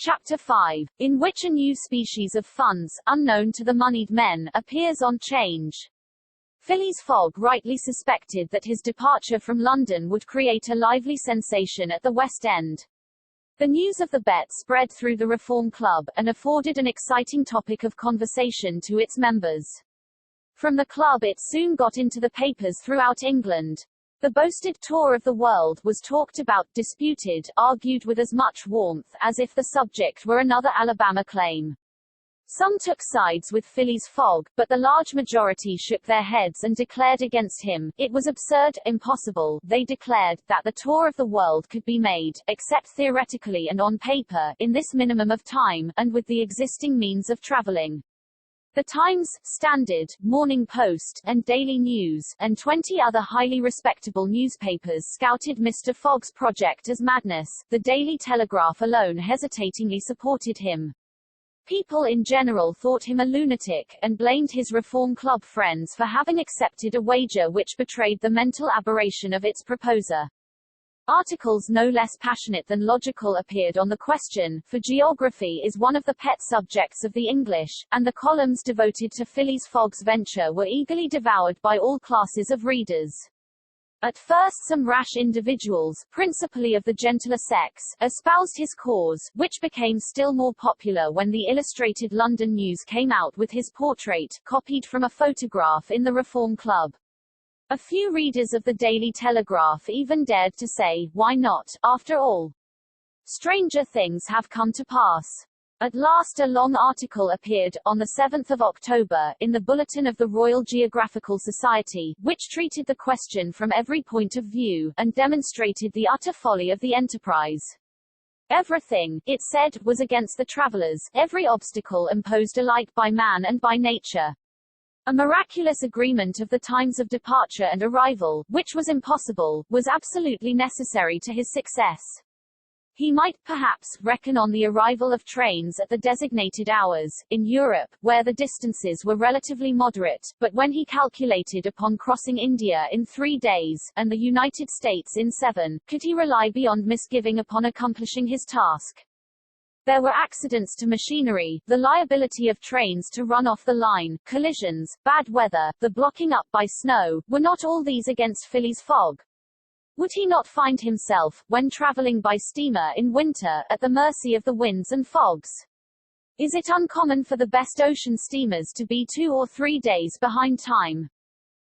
Chapter 5, in which a new species of funds, unknown to the moneyed men, appears on 'Change. Phileas Fogg rightly suspected that his departure from London would create a lively sensation at the West End. The news of the bet spread through the Reform Club, and afforded an exciting topic of conversation to its members. From the club it soon got into the papers throughout England. The boasted tour of the world was talked about, disputed, argued with as much warmth as if the subject were another Alabama claim. Some took sides with Phileas Fogg, but the large majority shook their heads and declared against him. It was absurd, impossible, they declared, that the tour of the world could be made, except theoretically and on paper, in this minimum of time, and with the existing means of traveling. The Times, Standard, Morning Post, and Daily News, and 20 other highly respectable newspapers scouted Mr. Fogg's project as madness. The Daily Telegraph alone hesitatingly supported him. People in general thought him a lunatic, and blamed his Reform Club friends for having accepted a wager which betrayed the mental aberration of its proposer. Articles no less passionate than logical appeared on the question, for geography is one of the pet subjects of the English, and the columns devoted to Phileas Fogg's venture were eagerly devoured by all classes of readers. At first some rash individuals, principally of the gentler sex, espoused his cause, which became still more popular when the Illustrated London News came out with his portrait, copied from a photograph in the Reform Club. A few readers of the Daily Telegraph even dared to say, why not, after all? Stranger things have come to pass. At last a long article appeared, on the 7th of October, in the Bulletin of the Royal Geographical Society, which treated the question from every point of view, and demonstrated the utter folly of the enterprise. Everything, it said, was against the travellers, every obstacle imposed alike by man and by nature. A miraculous agreement of the times of departure and arrival, which was impossible, was absolutely necessary to his success. He might, perhaps, reckon on the arrival of trains at the designated hours, in Europe, where the distances were relatively moderate, but when he calculated upon crossing India in 3 days, and the United States in 7, could he rely beyond misgiving upon accomplishing his task? There were accidents to machinery, the liability of trains to run off the line, collisions, bad weather, the blocking up by snow. Were not all these against Phileas Fogg? Would he not find himself, when travelling by steamer in winter, at the mercy of the winds and fogs? Is it uncommon for the best ocean steamers to be 2 or 3 days behind time?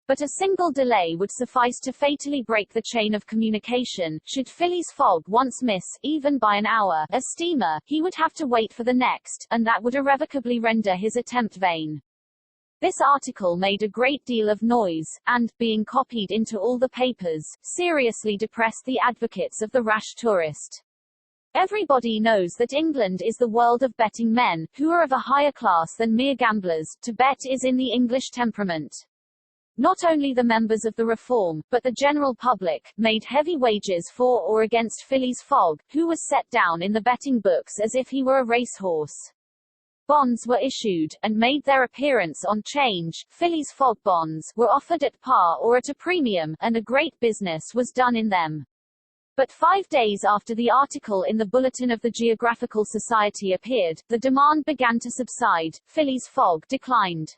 But a single delay would suffice to fatally break the chain of communication. Should Phileas Fogg once miss, even by an hour, a steamer, he would have to wait for the next, and that would irrevocably render his attempt vain. This article made a great deal of noise, and, being copied into all the papers, seriously depressed the advocates of the rash tourist. Everybody knows that England is the world of betting men, who are of a higher class than mere gamblers. To bet is in the English temperament. Not only the members of the Reform, but the general public, made heavy wagers for or against Phileas Fogg, who was set down in the betting books as if he were a racehorse. Bonds were issued, and made their appearance on 'Change. Phileas Fogg bonds were offered at par or at a premium, and a great business was done in them. But 5 days after the article in the Bulletin of the Geographical Society appeared, the demand began to subside. Phileas Fogg declined.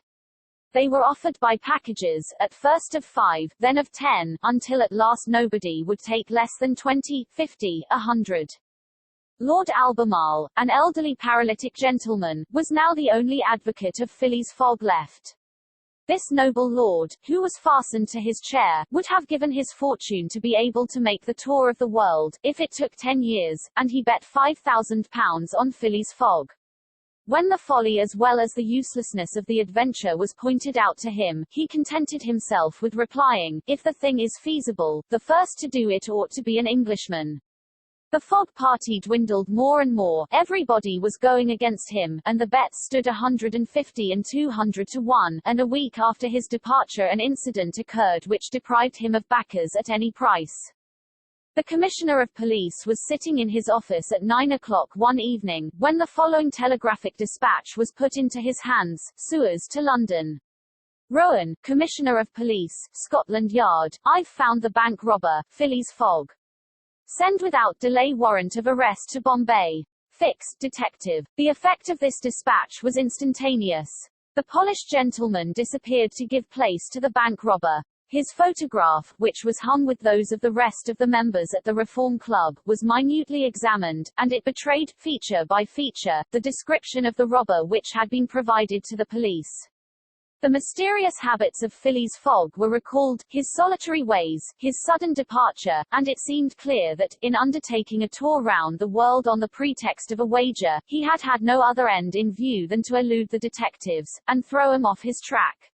They were offered by packages, at first of 5, then of 10, until at last nobody would take less than 20, 50, 100. Lord Albemarle, an elderly paralytic gentleman, was now the only advocate of Phileas Fogg left. This noble lord, who was fastened to his chair, would have given his fortune to be able to make the tour of the world, if it took 10 years, and he bet £5,000 on Phileas Fogg. When the folly as well as the uselessness of the adventure was pointed out to him, he contented himself with replying, if the thing is feasible, the first to do it ought to be an Englishman. The Fogg party dwindled more and more, everybody was going against him, and the bets stood 150 and 200 to 1, and a week after his departure an incident occurred which deprived him of backers at any price. The Commissioner of Police was sitting in his office at 9 o'clock one evening, when the following telegraphic dispatch was put into his hands: Sewers to London. Rowan, Commissioner of Police, Scotland Yard, I've found the bank robber, Phileas Fogg. Send without delay warrant of arrest to Bombay. Fix, detective. The effect of this dispatch was instantaneous. The polished gentleman disappeared to give place to the bank robber. His photograph, which was hung with those of the rest of the members at the Reform Club, was minutely examined, and it betrayed, feature by feature, the description of the robber which had been provided to the police. The mysterious habits of Phileas Fogg were recalled, his solitary ways, his sudden departure, and it seemed clear that, in undertaking a tour round the world on the pretext of a wager, he had had no other end in view than to elude the detectives, and throw 'em off his track.